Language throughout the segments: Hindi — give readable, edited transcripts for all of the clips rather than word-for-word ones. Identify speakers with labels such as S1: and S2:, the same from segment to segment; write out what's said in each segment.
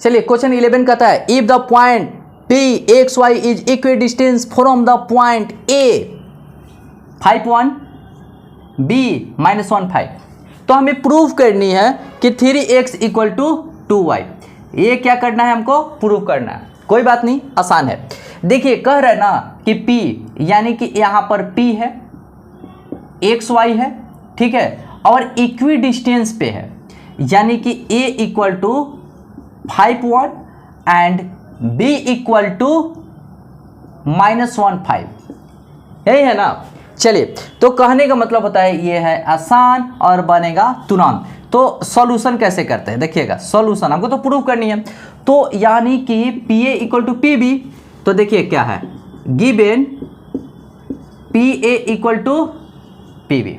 S1: चलिए क्वेश्चन 11 कहता है if the point P x y is equidistance from the point A 5 1 B -1 5, तो हमें प्रूव करनी है कि 3x इक्वल टू 2y। ये क्या करना है, हमको प्रूव करना है। कोई बात नहीं, आसान है। देखिए कह रहा है ना कि P यानी कि यहाँ पर P है, एक्स वाई है, ठीक है, और इक्वी डिस्टेंस पे है, यानी कि A equal to 5 1 and B equal to -1 5, यही है ना। चलिए, तो कहने का मतलब होता है ये है आसान और बनेगा तुरंत। तो सॉल्यूशन कैसे करते हैं देखिएगा, सॉल्यूशन हमको तो प्रूव करनी है। तो यानी कि PA इक्वल टू PB, तो देखिए क्या है, given PA equal to PB।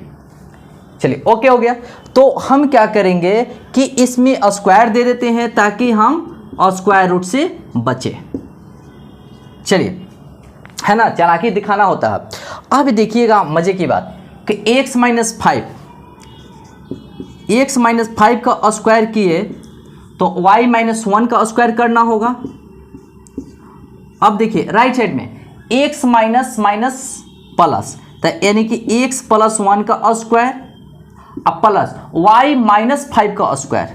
S1: चलिए ओके हो गया। तो हम क्या करेंगे कि इसमें स्क्वायर दे देते हैं ताकि हम स्क्वायर रूट से बचे। चलिए, है ना, चालाकी दिखाना होता है। अब देखिएगा मजे की बात कि x माइनस 5 का स्क्वायर किए तो y -1 का स्क्वायर करना होगा। अब देखिए राइट साइड में x माइनस प्लस, तो यानी कि x + 1 का स्क्वायर अब प्लस y -5 का स्क्वायर।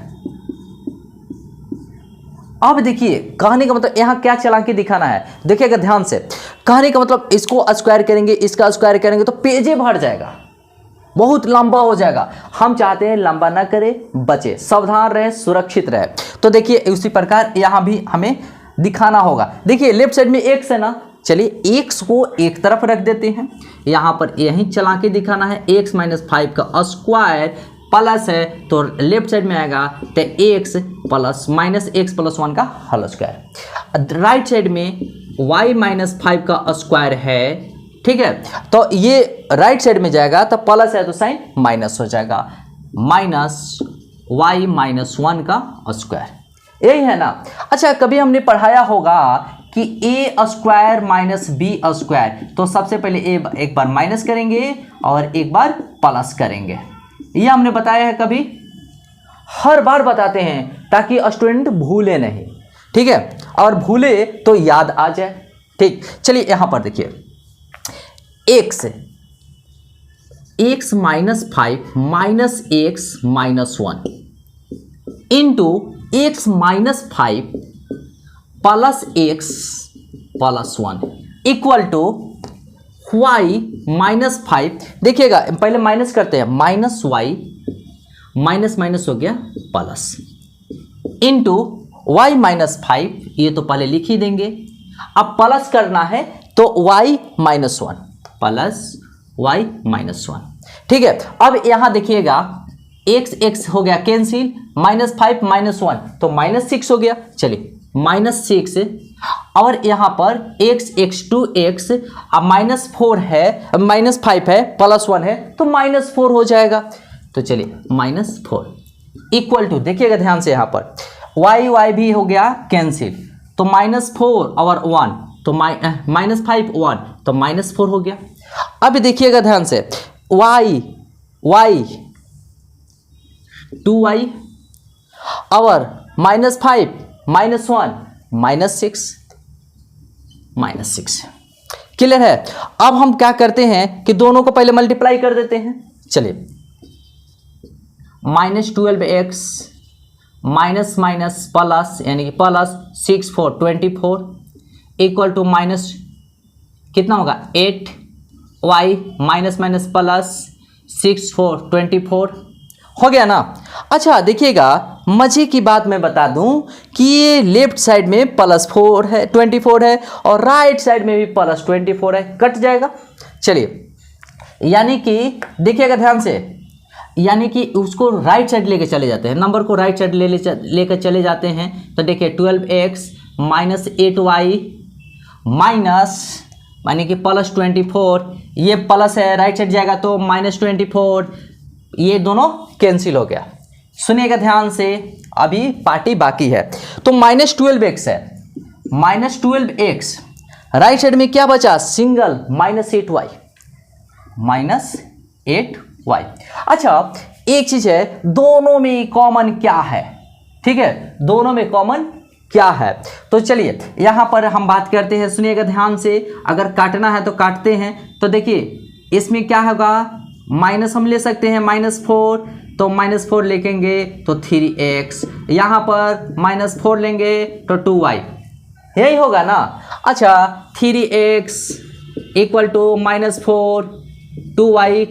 S1: अब देखिए कहने का मतलब यहाँ क्या चालाकी दिखाना है, देखिएगा ध्यान से। कहने का मतलब इसको स्क्वायर करेंगे, इसका स्क्वायर करेंगे तो पेजे भर जाएगा, बहुत लंबा हो जाएगा। हम चाहते हैं लंबा ना करे, बचे, सावधान रहे, सुरक्षित रहे। तो देखिए उसी प्रकार यहाँ भी हमें दिखाना होगा। देखिए लेफ्ट साइड में x है ना, चलिए x को एक तरफ रख देते हैं, यहाँ पर यही चालाकी दिखाना है। x -5 का स्क्वायर प्लस है तो लेफ्ट साइड में आएगा तो x प्लस -x + 1 का होल स्क्वायर। राइट साइड में y -5 का स्क्वायर है, ठीक है, तो ये राइट साइड में जाएगा तो प्लस है तो साइन माइनस हो जाएगा, -y -1 का स्क्वायर, यही है ना। अच्छा, कभी हमने पढ़ाया होगा कि a square minus b square, तो सबसे पहले एक बार माइनस करेंगे और एक बार प्लस करेंगे, ये हमने बताया है कभी, हर बार बताते हैं ताकि स्टूडेंट भूले नहीं, ठीक है, और भूले तो याद आ जाए। ठीक, चलिए यहाँ पर देखिए x -5 -x -1 into x -5 plus x plus 1 equal to y -5। देखिएगा पहले माइनस करते हैं, -y माइनस हो गया प्लस इंटू y -5, ये तो पहले लिख ही देंगे। अब प्लस करना है तो y -1 प्लस y -1, ठीक है। अब यहाँ देखिएगा x हो गया कैंसिल, -5 -1 तो -6 हो गया। चलिए -6 और यहाँ पर x 2x, अब -4 है, -5 है, +1 है तो -4 हो जाएगा। तो चलिए -4 इक्वल टू, देखिएगा ध्यान से, यहाँ पर y भी हो गया कैंसिल, तो -4 और 1 तो -5 1 तो -4 हो गया। अब देखिएगा ध्यान से y 2y और -5 -1 -6 क्लियर है। अब हम क्या करते हैं कि दोनों को पहले मल्टीप्लाई कर देते हैं। चलिए -12x माइनस प्लस यानी कि प्लस 6 4 24 इक्वल टू माइनस कितना होगा 8y माइनस प्लस 6 4 24 हो गया ना। अच्छा देखिएगा मजे की बात मैं बता दूं कि ये लेफ्ट साइड में +4 है 24 है और राइट साइड में भी +24 है, कट जाएगा। चलिए यानी कि देखिएगा ध्यान से, यानी कि उसको राइट साइड लेके चले जाते हैं, नंबर को राइट साइड लेकर चले जाते हैं। तो देखिए 12x माइनस 8y माइनस यानी कि +24, ये प्लस है राइट साइड जाएगा तो -24, ये दोनों कैंसिल हो गया। सुनिएगा ध्यान से, अभी पार्टी बाकी है। तो -12x है, -12x राइट साइड में क्या बचा सिंगल -8y -8y। अच्छा एक चीज है, दोनों में कॉमन क्या है, ठीक है, दोनों में कॉमन क्या है। तो चलिए यहाँ पर हम बात करते हैं, सुनिएगा ध्यान से, अगर काटना है तो काटते हैं। तो देखिए इसमें क्या होगा, माइनस हम ले सकते हैं -4, तो -4 लिखेंगे तो 3x, यहाँ पर -4 लेंगे तो 2y, यही होगा ना। अच्छा 3x इक्वल टू -4 2y,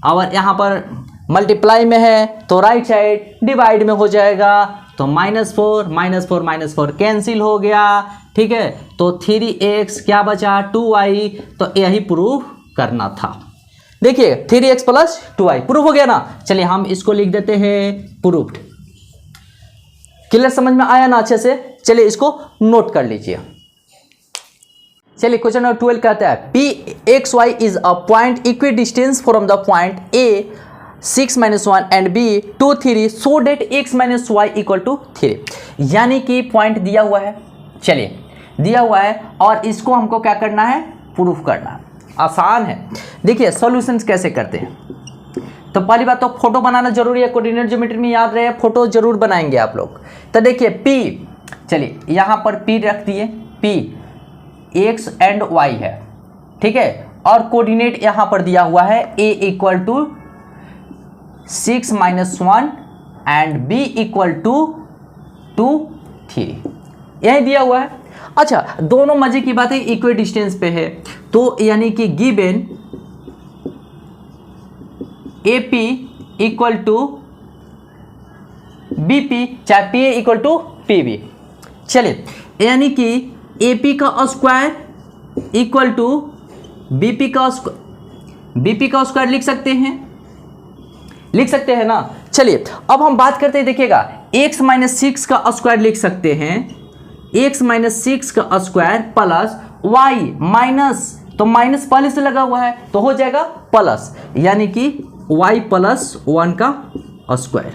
S1: और यहाँ पर मल्टीप्लाई में है तो राइट साइड डिवाइड में हो जाएगा, तो -4 कैंसिल हो गया, ठीक है। तो 3x क्या बचा 2y, तो यही प्रूव करना था। देखिए 3x प्लस 2y प्रूफ हो गया ना। चलिए हम इसको लिख देते हैं प्रूफ्ड। क्लियर, समझ में आया ना अच्छे से। चलिए इसको नोट कर लीजिए। चलिए क्वेश्चन नंबर 12 कहता है Pxy is a point equidistance from the point A 6 - 1 and B 2 3 so that x - y equal to 3। यानी कि पॉइंट दिया हुआ है, चलिए दिया हुआ है और इसको हमको क्या करना है, प्रूफ करना है। आसान है। देखिए सॉल्यूशंस कैसे करते हैं। तो पहली बात तो फोटो बनाना जरूरी है, कोऑर्डिनेट ज्योमेट्री में याद रहे फोटो जरूर बनाएंगे आप लोग। तो देखिए P, चलिए यहाँ पर P रख दिए, P x एंड y है, ठीक है, और कोऑर्डिनेट यहाँ पर दिया हुआ है A equal to 6 - 1 and B equal to 2 3, यही दिया हुआ है। अच्छा दोनों मजे की बात है इक्वी डिस्टेंस पे है, तो यानी कि given AP equal to BP, चाहे P इक्वल टू PB। चलिए यानी कि AP का स्क्वायर इक्वल टू BP का स्क्वायर लिख सकते हैं ना। चलिए अब हम बात करते हैं, देखिएगा x - 6 का स्क्वायर लिख सकते हैं, x - 6 का स्क्वायर प्लस y माइनस, तो माइनस पहले से लगा हुआ है तो हो जाएगा प्लस, यानी कि y + 1 का स्क्वायर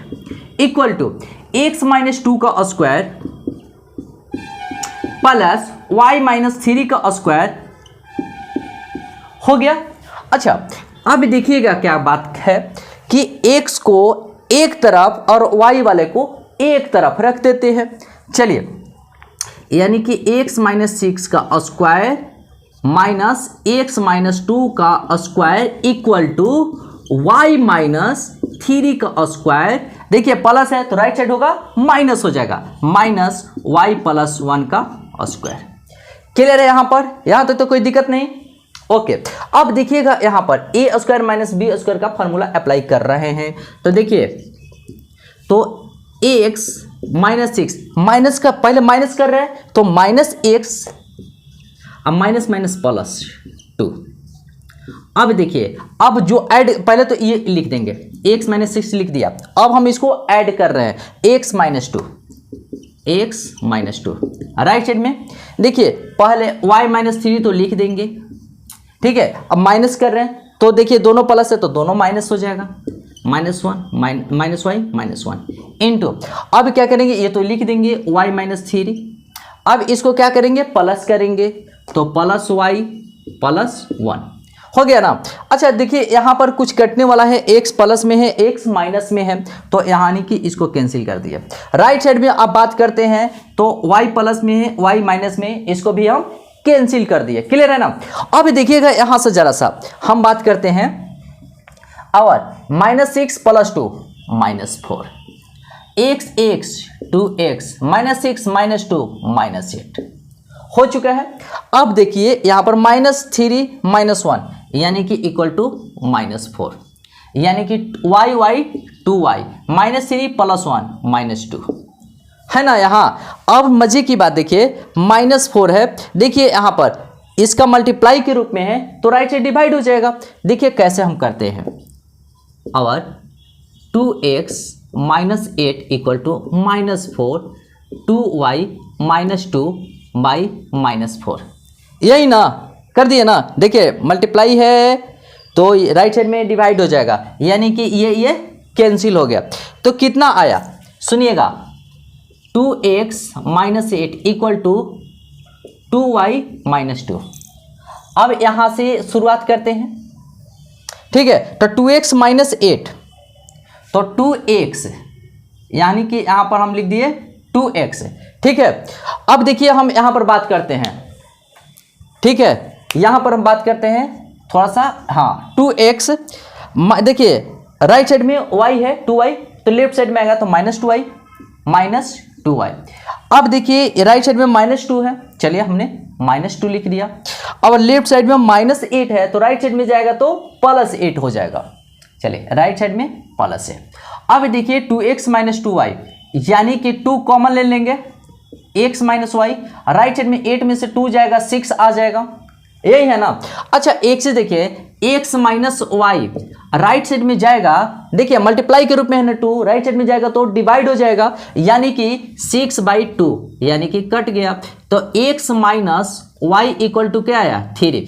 S1: इक्वल टू x - 2 का स्क्वायर प्लस y - 3 का स्क्वायर हो गया। अच्छा अब देखिएगा क्या बात है कि x को एक तरफ और y वाले को एक तरफ रख देते हैं। चलिए यानी कि x - 6 का स्क्वायर माइनस x - 2 का स्क्वायर इक्वल टू y - 3 का स्क्वायर। देखिए प्लस है तो राइट साइड होगा माइनस हो जाएगा, माइनस y + 1 का स्क्वायर। क्लियर है यहाँ पर, यहाँ तक तो कोई दिक्कत नहीं। ओके अब देखिएगा यहाँ पर a² - b² का फॉर्मूला अप्लाई कर रहे हैं। तो देखिए तो x - 6 माइनस का, पहले माइनस कर रहे हैं तो -x, अब माइनस +2। अब देखिए अब जो ऐड, पहले तो ये लिख देंगे x - 6 लिख दिया, अब हम इसको ऐड कर रहे हैं x - 2, राइट साइड में। देखिए पहले y - 3 तो लिख देंगे, ठीक है। अब माइनस कर रहे हैं तो देखिए दोनों प्लस है तो दोनों माइनस हो जाएगा, -1 -y - 1 इंटू, अब क्या करेंगे ये तो लिख देंगे y - 3, अब इसको क्या करेंगे प्लस करेंगे तो +y + 1 हो गया ना। अच्छा देखिए यहाँ पर कुछ कटने वाला है, x प्लस में है x माइनस में है, तो यानी कि इसको कैंसिल कर दिया। राइट साइड में अब बात करते हैं तो y प्लस में है y माइनस में, इसको भी हम कैंसिल कर दिए। क्लियर है ना। अब देखिएगा यहाँ से जरा सा हम बात करते हैं, और -6 + 2 -4, x 2x -6 - 2 -8 हो चुका है। अब देखिए यहाँ पर -3 - 1 यानी कि इक्वल टू -4, यानी कि y 2y -3 + 1 -2 है ना। यहाँ अब मजे की बात देखिए -4 है, देखिए यहाँ पर इसका मल्टीप्लाई के रूप में है तो राइट से डिवाइड हो जाएगा। देखिए कैसे हम करते हैं, और 2x - 8 इक्वल टू -4 2y - 2 -4, यही ना कर दिए ना। देखिए मल्टीप्लाई है तो राइट साइड में डिवाइड हो जाएगा, यानी कि ये कैंसिल हो गया। तो कितना आया सुनिएगा, 2x - 8 इक्वल टू 2y - 2। अब यहाँ से शुरुआत करते हैं, ठीक है। तो 2x - 8 तो 2x, यानी कि यहाँ पर हम लिख दिए 2x, ठीक है। अब देखिए हम यहां पर बात करते हैं, ठीक है, यहां पर हम बात करते हैं थोड़ा सा, हाँ 2x, देखिए राइट साइड में y है 2y, तो लेफ्ट साइड में आएगा तो -2y। अब देखिए राइट साइड में -2 है, चलिए हमने -2 लिख दिया। अब लेफ्ट साइड में -8 है, तो राइट साइड में जाएगा तो +8 हो जाएगा। चलिए राइट साइड में प्लस है। अब देखिए 2x - 2y, यानी कि 2 कॉमन ले लेंगे, x - y, राइट साइड में 8 में से 2 जाएगा 6 आ जाएगा, यही है ना। अच्छा एक से देखिए x - y राइट साइड में जाएगा, देखिए मल्टीप्लाई के रूप में है ना 2, राइट साइड में जाएगा तो डिवाइड हो जाएगा, यानी कि 6/2, यानी कि कट गया, तो x - y = क्या आया 3।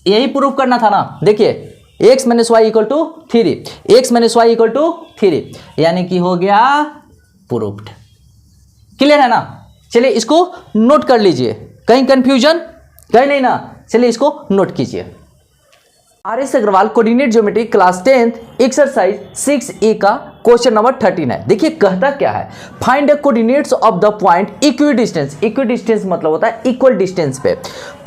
S1: यही प्रूफ करना था ना, देखिए x - y = 3, x - y = 3, यानी कि हो गया प्रूफ्ड। क्लियर है ना। चलिए इसको नोट कर लीजिए, कहीं कंफ्यूजन कहीं नहीं ना, चलिए इसको नोट कीजिए। RS Agarwal coordinate geometry class 10th exercise 6A का क्वेश्चन नंबर 13 है। देखिए कहता क्या है, find the coordinates of the point equidistance, equidistance मतलब होता है इक्वल डिस्टेंस पे,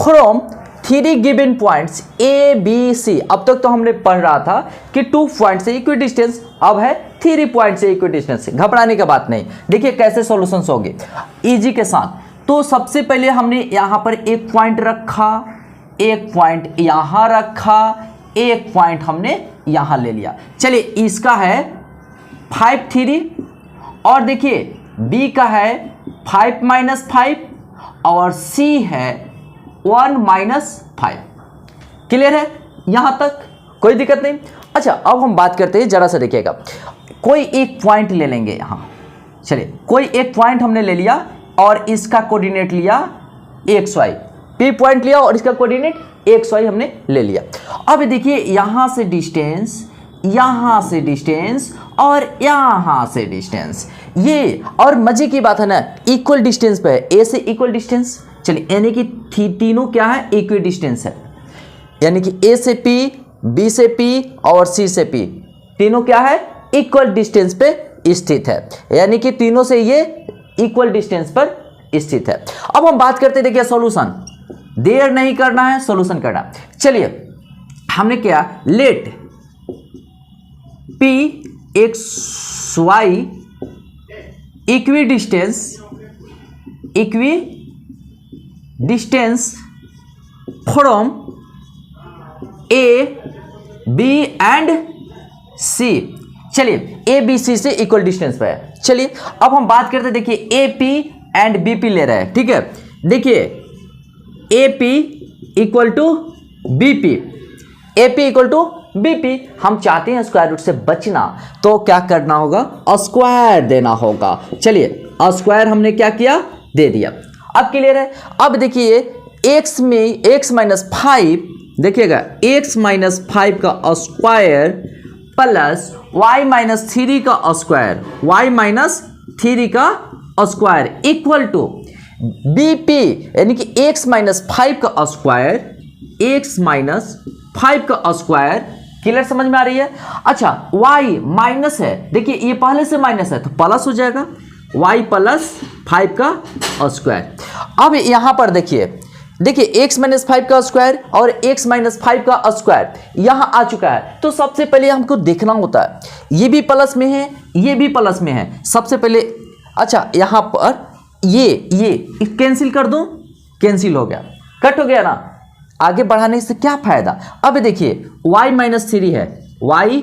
S1: from 3 given points A B C। अब तक तो हमने पढ़ रहा था कि 2 पॉइंट से इक्विडिस्टेंस, अब है 3 पॉइंट से इक्विडिस्टेंस। घबराने की बात नहीं, देखिए कैसे सॉल्यूशंस होंगे इजी के साथ। तो सबसे पहले हमने यहां पर एक पॉइंट रखा, एक पॉइंट यहां रखा, एक पॉइंट हमने यहां ले लिया। चलिए इसका है 5 3, और देखिए B का है 5 - 5, और C है 1 - 5। क्लियर है यहां तक, कोई दिक्कत नहीं। अच्छा अब हम बात करते हैं, जरा सा देखिएगा, कोई एक पॉइंट ले लेंगे यहां। चलिए कोई एक पॉइंट हमने ले लिया और इसका कोऑर्डिनेट लिया xy, P पॉइंट लिया और इसका कोऑर्डिनेट xy हमने ले लिया। अब देखिए यहां से डिस्टेंस, यहां से डिस्टेंस, और यहां से डिस्टेंस, ये और मजे की बात है ना इक्वल डिस्टेंस पे है, A से इक्वल डिस्टेंस। चलिए यानी कि तीनों क्या है इक्वल डिस्टेंस है, यानी कि A से P, B से P और C से P, तीनों क्या है इक्वल डिस्टेंस पे स्थित है, यानी कि तीनों से ये इक्वल डिस्टेंस पर स्थित है। अब हम बात करते हैं, देखिए सॉल्यूशन, देर नहीं करना है, सॉल्यूशन करना। चलिए हमने क्या, let P XY equidistance from A B and C। चलिए A B C से इक्वल डिस्टेंस पे है। चलिए अब हम बात करते हैं, देखिए AP एंड BP ले रहे हैं, ठीक है। देखिए AP = BP, AP = BP, हम चाहते हैं स्क्वायर रूट से बचना, तो क्या करना होगा, स्क्वायर देना होगा। चलिए स्क्वायर हमने क्या किया, दे दिया। अब क्लियर है। अब देखिए x में x - 5, देखिएगा x - 5 का स्क्वायर प्लस y - 3 का स्क्वायर, y - 3 का स्क्वायर इक्वल टू BP, यानी कि x - 5 का स्क्वायर, x - 5 का स्क्वायर। क्लियर, समझ में आ रही है। अच्छा y माइनस है, देखिए ये पहले से माइनस है तो प्लस हो जाएगा, y + 5 का स्क्वायर। अब यहां पर देखिए x - 5 का स्क्वायर और x - 5 का स्क्वायर यहां आ चुका है, तो सबसे पहले हमको देखना होता है ये भी प्लस में है, ये भी प्लस में है, सबसे पहले। अच्छा यहां पर ये कैंसिल कर दूं, कैंसिल हो गया, कट हो गया ना, आगे बढ़ाने से क्या फायदा। अब देखिए y - 3 है, y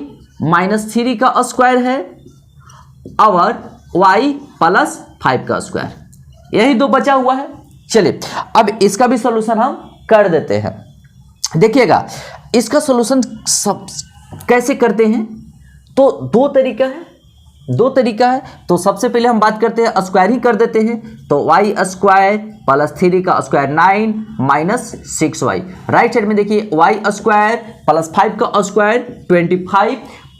S1: - 3 का स्क्वायर है और y + 5 का स्क्वायर, यही दो बचा हुआ है। चलिए अब इसका भी सॉल्यूशन हम कर देते हैं। देखिएगा इसका सॉल्यूशन सब कैसे करते हैं, तो दो तरीका है। तो सबसे पहले हम बात करते हैं, स्क्वायर ही कर देते हैं, तो y² + 3 का स्क्वायर 9 - 6y। राइट साइड में देखिए y² + 5 का स्क्वायर 25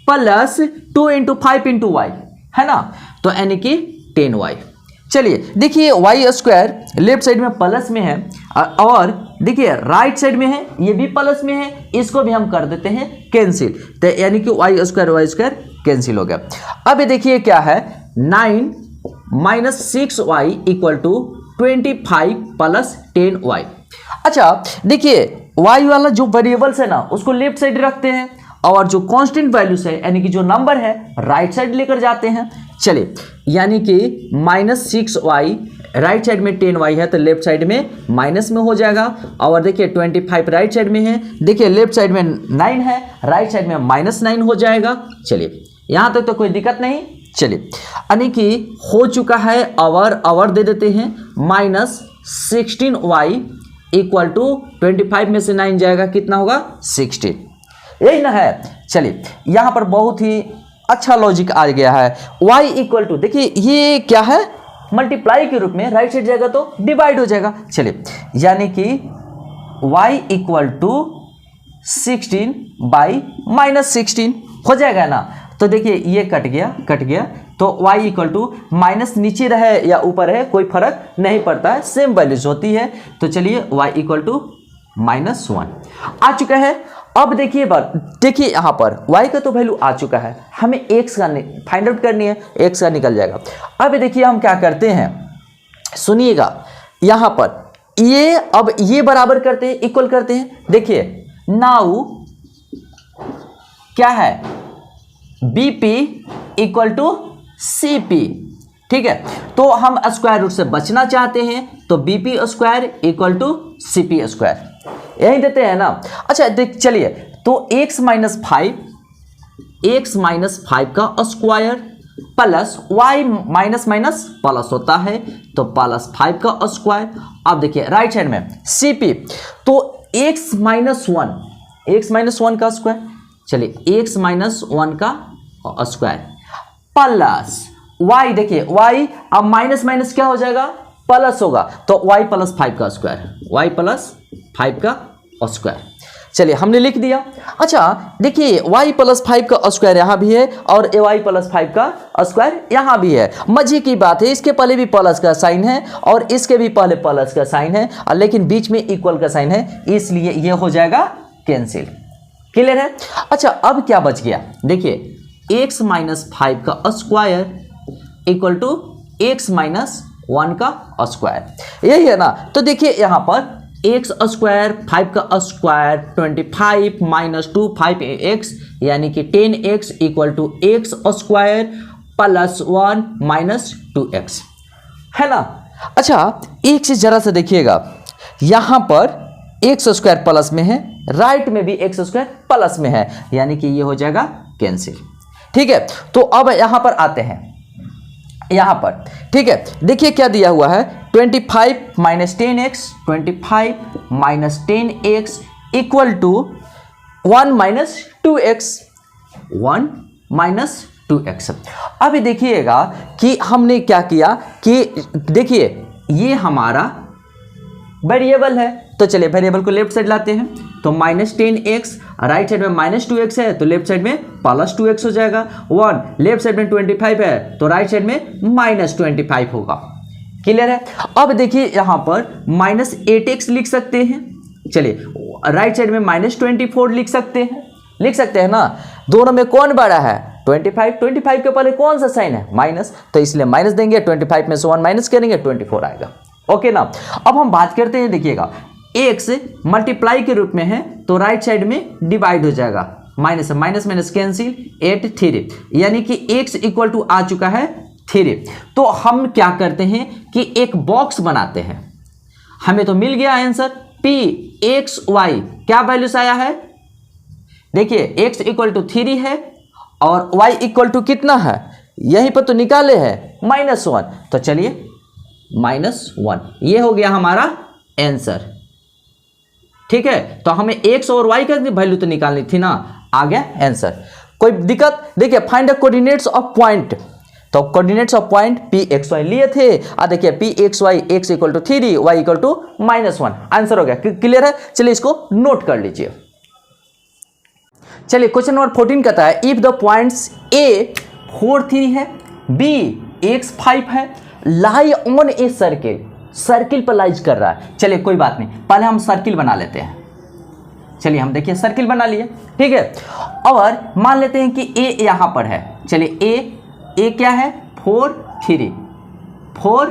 S1: प्लस 2 × 5 × y है ना, तो यानी कि 10y। चलिए देखिए y² लेफ्ट साइड में प्लस में है और देखिए राइट साइड में है, ये भी प्लस में है, इसको भी हम कर देते हैं कैंसिल, तो यानी कि y² कैंसिल हो गया। अब ये देखिए क्या है 9 -6y equal to 25 plus 10y। अच्छा देखिए y वाला जो वेरिएबल्स है ना उसको लेफ्ट साइड रखते हैं और जो कांस्टेंट वैल्यूज है यानी कि जो नंबर है राइट साइड लेकर जाते हैं। चलिए यानी कि -6y राइट साइड में 10y है तो लेफ्ट साइड में माइनस में हो जाएगा। और देखिए 25 राइट साइड में है, देखिए लेफ्ट साइड में 9 है, राइट साइड में -9 हो जाएगा। चलिए यहाँ तक तो कोई दिक्कत नहीं। चलिए यानी कि हो चुका है आवर दे देते हैं -16y इक्वल टू 25 में से 9 जाएगा कितना होगा 16, यही ना है। चलिए यहाँ पर बहुत ही अच्छा लॉजिक आ गया है। y इक्वल टू देखिए ये क्या है मल्टीप्लाई के रूप में, राइट साइड जाएगा तो डिवाइड हो जाएगा। चलिए यानी कि y इक्वल टू 16 बाई -16 हो जाएगा ना। तो देखिए ये कट गया तो y इक्वल टू माइनस नीचे रहे या ऊपर है कोई फर्क नहीं पड़ता है, सेम वैल्यूज होती है। तो चलिए y इक्वल टू -1 आ चुका है। अब देखिए यहाँ पर y का तो वैल्यू आ चुका है, हमें x का फाइंड आउट करनी है, x का निकल जाएगा। अब देखिए हम क्या करते हैं, सुनिएगा यहाँ पर ये अब ये बराबर करते हैं, इक्वल करते हैं। देखिए नाउ क्या है BP इक्वल टू CP, ठीक है। तो हम स्क्वायर रूट से बचना चाहते हैं तो BP square equal to CP square यही देते हैं ना। अच्छा देख चलिए तो x माइनस 5 का square plus y minus plus होता है तो +5 का स्क्वायर। अब देखिए राइट साइड में CP तो x माइनस 1 का स्क्वायर, चलिए x माइनस 1 का स्क्वायर प्लस y, देखिए y अब माइनस क्या हो जाएगा प्लस होगा तो y प्लस 5 का स्क्वायर। चलिए हमने लिख दिया। अच्छा देखिए y प्लस 5 का स्क्वायर यहाँ भी है और y प्लस 5 का स्क्वायर यहाँ भी है। मजे की बात है इसके पहले भी प्लस का साइन है और इसके भी पहले प्लस का साइन है, लेकिन बीच में इक्वल का साइन है, इसलिए ये हो जाएगा कैंसिल। क्लियर है। अच्छा अब क्या बच गया, देखिए x माइनस 5 का square equal to x minus 1 का स्क्वायर, यही है ना। तो देखिए यहाँ पर x स्क्वायर 5 का स्क्वायर 25 माइनस 2 5x यानी कि 10x equal to x square plus 1 minus 2x है ना। अच्छा एक से जरा सा देखिएगा यहाँ पर x स्क्वायर प्लस में है, राइट में भी x स्क्वायर प्लस में है, यानी कि ये हो जाएगा कैंसिल। ठीक है तो अब यहाँ पर आते हैं, यहाँ पर ठीक है देखिए क्या दिया हुआ है 25 minus 10x 25 minus 10x equal to 1 minus 2x। अब देखिएगा कि हमने क्या किया कि देखिए ये हमारा वेरिएबल है, तो चलिए वेरिएबल को लेफ्ट साइड लाते हैं तो माइनस 10x राइट साइड में माइनस 2x है तो लेफ्ट साइड में प्लस 2x हो जाएगा। 1 लेफ्ट साइड में 25 है तो राइट साइड में माइनस 25 होगा। क्लियर है। अब देखिए यहाँ पर माइनस 8x लिख सकते हैं, चलिए राइट साइड में माइनस 24 लिख सकते हैं ना। दोनों में कौन बड़ा है 25 के पहले कौन सा साइन है माइनस, तो इसलिए माइनस देंगे, 25 में से 1 माइनस करेंगे 24 आएगा। ओके ना। अब हम बात करते हैं, देखिएगा x मल्टीप्लाई के रूप में है तो राइट साइड में डिवाइड हो जाएगा, माइनस माइनस कैंसिल 8 3, यानी कि x इक्वल टू आ चुका है 3। तो हम क्या करते हैं कि एक बॉक्स बनाते हैं, हमें तो मिल गया आंसर p x y क्या वैल्यूस आया है, देखिए x इक्वल टू 3 है और y इक्वल टू कितना है यहीं पर तो निकाले हैं -1, तो चलिए -1 ये हो गया हमारा आंसर। ठीक है तो हमें x और y का वैल्यू तो निकालनी थी ना, आ गया आंसर। कोई दिक्कत, देखिए find the coordinates of point, तो coordinates of point p x y लिए थे, देखिए p x y x equal to 3 y equal to -1 answer हो गया। क्लियर है। चलिए इसको नोट कर लीजिए। चलिए क्वेश्चन नंबर 14 कहता है इफ द पॉइंट्स a 4 3 है, b x 5 है, लाई ऑन ए सर्किल पर लाइज कर रहा है। चलिए कोई बात नहीं, पहले हम सर्किल बना लेते हैं। चलिए हम देखिए सर्किल बना लिए, ठीक है। और मान लेते हैं कि a यहाँ पर है, चलिए a क्या है 4 3, 4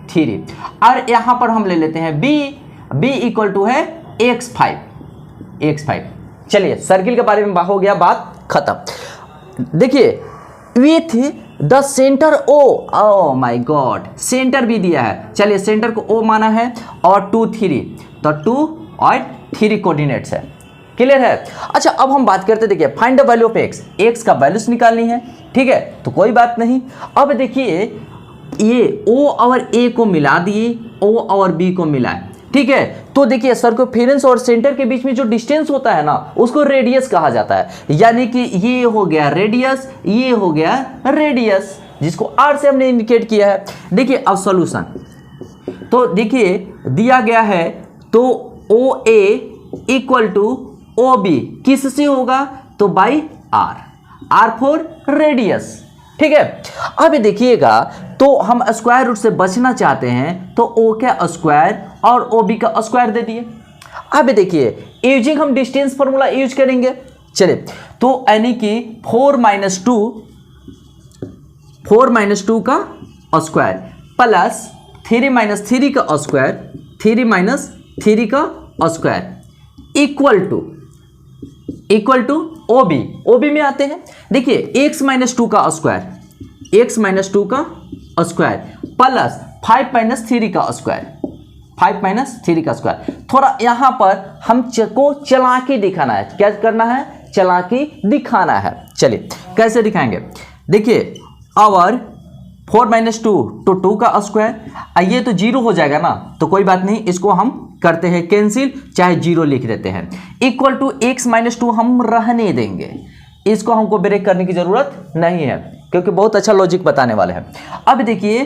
S1: 3 और यहाँ पर हम ले लेते हैं b इक्वल टू है x5। चलिए सर्किल के बारे में हो गया, बात खत्म। देखिए with the centre oh my God, centre भी दिया है। चलिए सेंटर को ओ माना है और 2 3, तो 2 और 3 कोऑर्डिनेट्स है। क्लियर है। अच्छा अब हम बात करते, देखिए find the value of x का वैल्यूज निकालनी है, ठीक है, तो कोई बात नहीं। अब देखिए ये ओ और ए को मिला दिए, ओ और बी को मिलाए, ठीक है, तो देखिए सर्कमफेरेंस और सेंटर के बीच में जो डिस्टेंस होता है ना उसको रेडियस कहा जाता है। यानी कि ये हो गया रेडियस, ये हो गया रेडियस, जिसको आर से हमने इंडिकेट किया है। देखिए अब सॉल्यूशन, तो देखिए दिया गया है तो ओ ए इक्वल टू ओ बी किससे होगा, तो बाई आर फॉर रेडियस, ठीक है। अब देखिएगा तो हम स्क्वायर रूट से बचना चाहते हैं तो ओ का स्क्वायर और ओ बी का स्क्वायर दे दिए। अब देखिए यूजिंग हम डिस्टेंस फॉर्मूला यूज करेंगे। चलिए तो यानी कि 4 माइनस 2 का स्क्वायर प्लस 3 माइनस 3 का स्क्वायर, 3 माइनस 3 का स्क्वायर इक्वल टू ओबी में आते हैं। देखिए x माइनस 2 का स्क्वायर, x माइनस 2 का स्क्वायर प्लस 5 माइनस 3 का स्क्वायर, 5 माइनस 3 का स्क्वायर। थोड़ा यहाँ पर हम को चालाकी दिखाना है, क्या करना है, चालाकी दिखाना है। चलिए कैसे दिखाएंगे, देखिए और 4 माइनस 2 तो 2 का स्क्वायर, ये तो 0 हो जाएगा ना, तो कोई बात नहीं, इसको हम करते हैं कैंसिल, चाहे 0 लिख देते हैं, इक्वल टू x माइनस 2 हम रहने देंगे, इसको हमको ब्रेक करने की जरूरत नहीं है क्योंकि बहुत अच्छा लॉजिक बताने वाले हैं। अब देखिए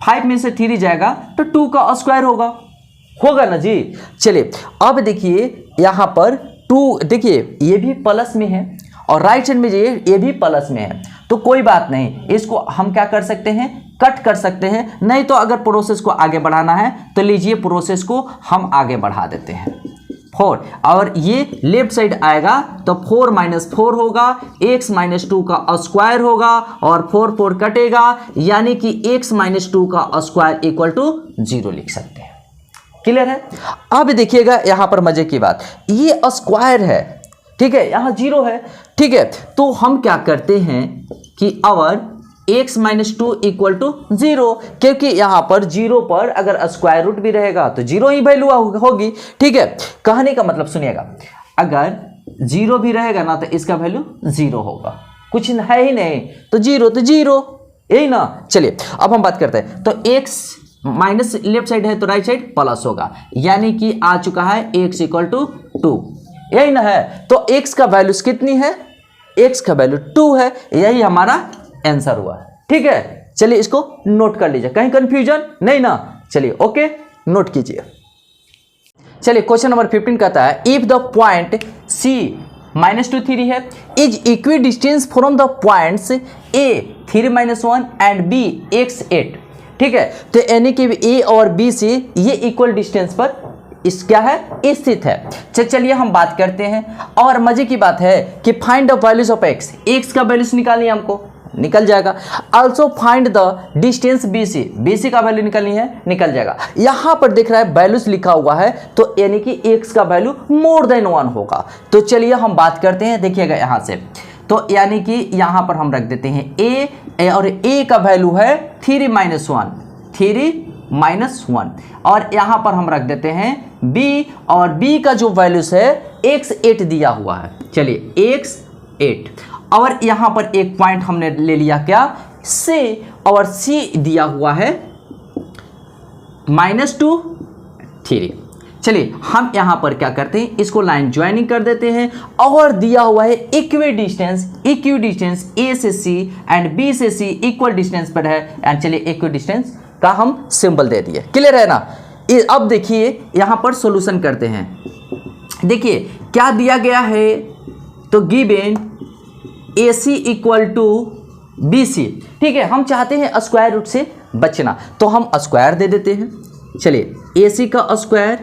S1: 5 में से 3 जाएगा तो 2 का स्क्वायर होगा ना जी। चलिए अब देखिए यहाँ पर 2, देखिए ये भी प्लस में है और राइट साइड में ये भी प्लस में है, तो कोई बात नहीं, इसको हम क्या कर सकते हैं, कट कर सकते हैं। नहीं तो अगर प्रोसेस को आगे बढ़ाना है तो लीजिए प्रोसेस को हम आगे बढ़ा देते हैं 4, और ये लेफ्ट साइड आएगा तो 4 माइनस 4 होगा, x माइनस 2 का स्क्वायर होगा और 4 4 कटेगा, यानी कि x माइनस 2 का स्क्वायर इक्वल टू 0 लिख सकते हैं। क्लियर है। अब देखिएगा यहाँ पर मजे की बात, ये स्क्वायर है, ठीक है, यहाँ 0 है, ठीक है, तो हम क्या करते हैं कि अवर x माइनस 2 इक्वल टू 0, क्योंकि यहाँ पर 0 पर अगर स्क्वायर रूट भी रहेगा तो 0 ही वैल्यू होगी, ठीक है। कहने का मतलब सुनिएगा, अगर 0 भी रहेगा ना तो इसका वैल्यू 0 होगा, कुछ है ही नहीं, तो 0 यही ना। चलिए अब हम बात करते हैं, तो x माइनस लेफ्ट साइड है तो राइट साइड प्लस होगा, यानी कि आ चुका है x इक्वल टू 2, यही ना है। तो x का वैल्यू कितनी है, x का वैल्यू 2 है, यही हमारा आंसर हुआ, ठीक है। चलिए इसको नोट कर लीजिए, कहीं कंफ्यूजन नहीं ना। चलिए ओके, नोट कीजिए। चलिए क्वेश्चन नंबर 15 कहता है if the point C minus 2 3 है is equidistance from the points A 3 minus 1 and B x 8, ठीक है, तो यानी कि A और B से ये इक्वल डिस्टेंस पर इस क्या है, स्थित है। चलिए हम बात करते हैं, और मजे की बात है कि find the values of x का वैल्यूज निकालनी है हमको, निकल जाएगा। Also find the distance BC का वैल्यू निकलनी है, निकल जाएगा। यहाँ पर देख रहा है वैल्यूज लिखा हुआ है, तो यानी कि x का वैल्यू मोर देन 1 होगा। तो चलिए हम बात करते हैं, देखिएगा यहाँ से, तो यानी कि यहाँ पर हम रख देते हैं a, और a का वैल्यू है 3 माइनस 1, और यहाँ पर हम रख देते हैं b, और b का जो वैल्यूज है x8 दिया हुआ है। चलिए x8, और यहाँ पर एक पॉइंट हमने ले लिया क्या, C, और C दिया हुआ है -2 3। चलिए हम यहाँ पर क्या करते हैं, इसको लाइन ज्वाइनिंग कर देते हैं, और दिया हुआ है इक्वी डिस्टेंस A से C एंड B से C इक्वल डिस्टेंस पर है, एंड चलिए इक्वी डिस्टेंस का हम सिंबल दे दिए। क्लियर है ना। अब देखिए यहाँ पर सॉल्यूशन करते हैं, देखिए क्या दिया गया है, तो given AC equal to BC, ठीक है, हम चाहते हैं स्क्वायर रूट से बचना, तो हम स्क्वायर दे देते हैं। चलिए AC का स्क्वायर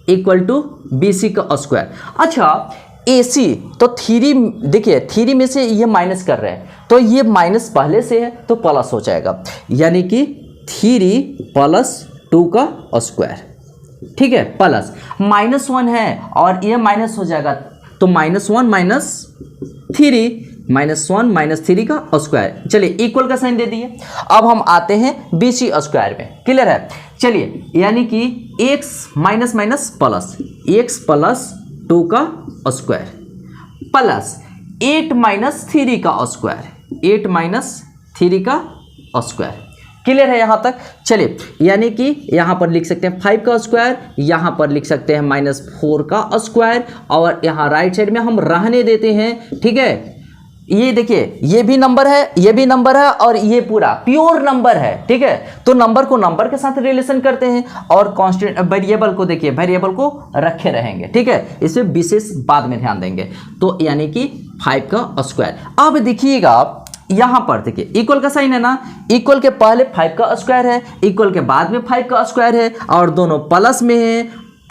S1: इक्वल टू BC का स्क्वायर। अच्छा AC तो 3, देखिए 3 में से ये माइनस कर रहे हैं, तो ये माइनस पहले से है तो प्लस हो जाएगा, यानी कि 3 प्लस 2 का स्क्वायर, ठीक है, प्लस -1 है और ये माइनस हो जाएगा, तो -1 माइनस 3 का स्क्वायर। चलिए इक्वल का साइन दे दिए। अब हम आते हैं BC स्क्वायर में, क्लियर है। चलिए यानी कि x minus minus plus, x plus 2 का स्क्वायर प्लस 8 माइनस 3 का स्क्वायर, 8 माइनस 3 का स्क्वायर, क्लियर है यहाँ तक। चलिए यानी कि यहाँ पर लिख सकते हैं 5 का स्क्वायर, यहाँ पर लिख सकते हैं -4 का स्क्वायर, और यहाँ राइट साइड में हम रहने देते हैं, ठीक है। ये देखिए ये भी नंबर है, ये भी नंबर है, और ये पूरा प्योर नंबर है, ठीक है। तो नंबर को नंबर के साथ रिलेशन करते हैं, और कांस्टेंट वेरिएबल को देखिए, वेरिएबल को रखे रहेंगे, ठीक है। इसमें विशेष बाद में ध्यान देंगे। तो यानी कि 5 का स्क्वायर। अब देखिएगा यहाँ पर देखिए इक्वल का साइन है ना, इक्वल के पहले 5 का स्क्वायर है, इक्वल के बाद में 5 का स्क्वायर है, और दोनों प्लस में है,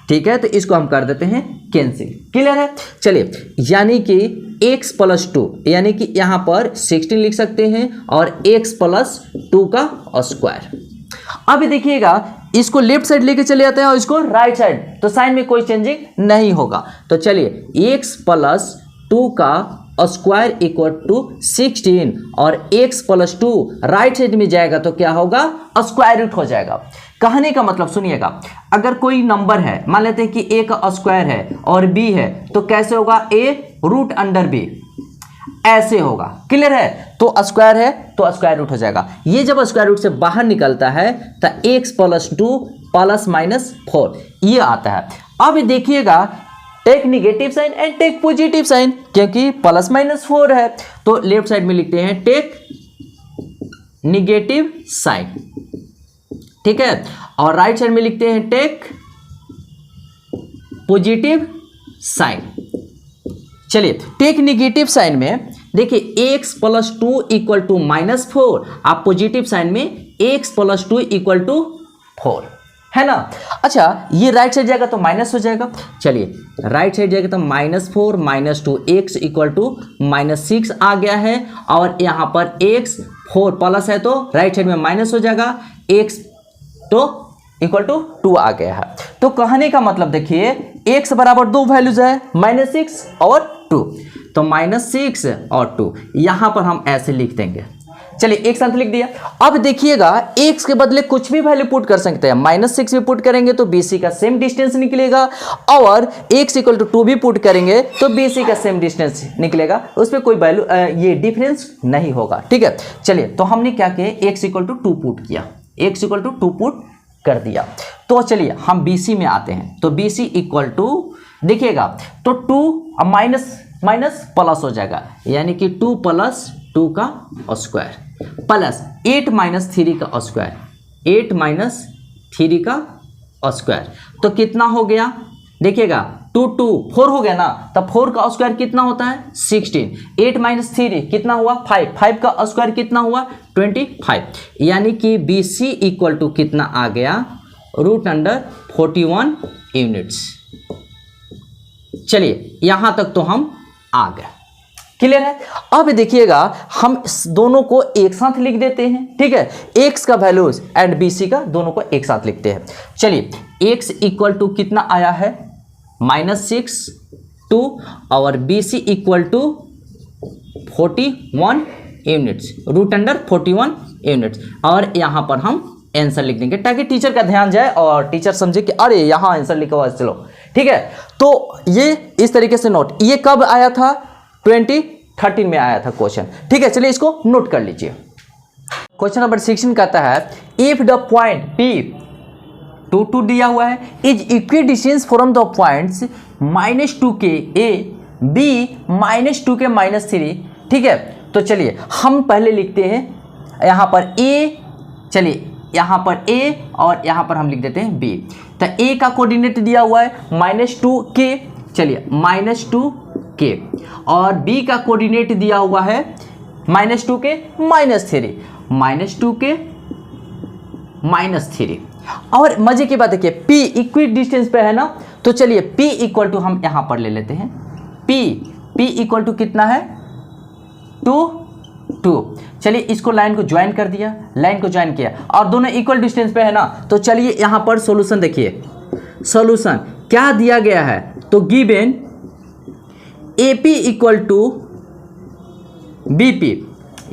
S1: ठीक है। तो इसको हम कर देते हैं कैंसिल, क्लियर है। चलिए यानी कि x प्लस 2, यानी कि यहाँ पर 16 लिख सकते हैं, और x प्लस 2 का स्क्वायर। अब देखिएगा इसको लेफ्ट साइड लेके चले जाते हैं और इसको राइट साइड, तो साइन में कोई चेंजिंग नहीं होगा। तो चलिए x प्लस 2 का स्क्वायर इक्वल टू 16, और x प्लस 2 राइट साइड में जाएगा तो क्या होगा, स्क्वायर रूट हो जाएगा। कहने का मतलब सुनिएगा, अगर कोई नंबर है, मान लेते हैं कि a का स्क्वायर है और b है, तो कैसे होगा, a रूट अंडर b, ऐसे होगा, क्लियर है। तो स्क्वायर है तो स्क्वायर रूट हो जाएगा। ये जब स्क्वायर रूट से बाहर निकलता है तो x प्लस 2 प्लस माइनस 4 ये आता है। अब देखिएगा take negative sign and take positive sign, क्योंकि प्लस माइनस 4 है, तो लेफ्ट साइड में लिखते हैं टेक निगेटिव साइन, ठीक है, और राइट साइड में लिखते हैं टेक पॉजिटिव साइन। चलिए टेक निगेटिव साइन में देखिए x प्लस 2 इक्वल टू -4, आप पॉजिटिव साइन में x प्लस 2 इक्वल टू 4 है ना। अच्छा ये राइट साइड जाएगा तो माइनस हो जाएगा। चलिए राइट साइड जाएगा तो -4 माइनस 2 x इक्वल टू -6 आ गया है, और यहाँ पर x 4 प्लस है तो राइट साइड में माइनस हो जाएगा, x तो इक्वल टू 2 आ गया है। तो कहने का मतलब देखिए x बराबर दो वैल्यूज है, -6 और 2, तो -6 और 2 यहाँ पर हम ऐसे लिख देंगे। चलिए एक साथ लिख दिया। अब देखिएगा x के बदले कुछ भी वैल्यू पुट कर सकते हैं, -6 भी पुट करेंगे तो BC का सेम डिस्टेंस निकलेगा, और x इक्वल टू 2 भी पुट करेंगे तो BC का सेम डिस्टेंस निकलेगा, उस पर कोई वैल्यू ये डिफरेंस नहीं होगा, ठीक है। चलिए तो हमने क्या किया, x इक्वल टू 2 पुट किया, x इक्वल टू 2 पुट कर दिया। तो चलिए हम BC में आते हैं, तो BC इक्वल टू देखिएगा तो 2 माइनस माइनस प्लस हो जाएगा, यानी कि 2 प्लस 2 का स्क्वायर प्लस 8 माइनस 3 का स्क्वायर, 8 माइनस 3 का स्क्वायर, तो कितना हो गया देखिएगा 2 2 4 हो गया ना, तब 4 का स्क्वायर कितना होता है 16, 8 माइनस 3 कितना हुआ 5, 5 का स्क्वायर कितना हुआ 25, यानी कि BC इक्वल टू कितना आ गया, √41 यूनिट्स। चलिए यहां तक तो हम आ गए, क्लियर है। अब देखिएगा हम दोनों को एक साथ लिख देते हैं, ठीक है, x का वैल्यूज एंड BC का दोनों को एक साथ लिखते हैं। चलिए x इक्वल टू कितना आया है -6 2, और BC equal to 41 units, √41 units, और यहाँ पर हम आंसर लिख देंगे ताकि टीचर का ध्यान जाए और टीचर समझे कि अरे यहाँ आंसर लिखा हुआ है, चलो ठीक है। तो ये इस तरीके से नोट, ये कब आया था 2013 में आया था क्वेश्चन, ठीक है। चलिए इसको नोट कर लीजिए। क्वेश्चन नंबर 16 कहता है इफ द पॉइंट P 2 2 दिया हुआ है is equidistance from the points -2k A B -2k -3, ठीक है। तो चलिए हम पहले लिखते हैं यहाँ पर A, चलिए यहाँ पर A और यहाँ पर हम लिख देते हैं B। तो A का कोऑर्डिनेट दिया हुआ है -2k, चलिए -2k, और B का कोऑर्डिनेट दिया हुआ है -2k -3, -2k -3। और मजे की बात देखिए P इक्वी डिस्टेंस पे है ना, तो चलिए P इक्वल टू हम यहाँ पर ले लेते हैं, P इक्वल टू कितना है 2 2। चलिए इसको लाइन को ज्वाइन कर दिया, लाइन को ज्वाइन किया और दोनों इक्वल डिस्टेंस पे है ना, तो चलिए यहाँ पर सॉल्यूशन देखिए। सॉल्यूशन क्या दिया गया है, तो given AP equal to BP,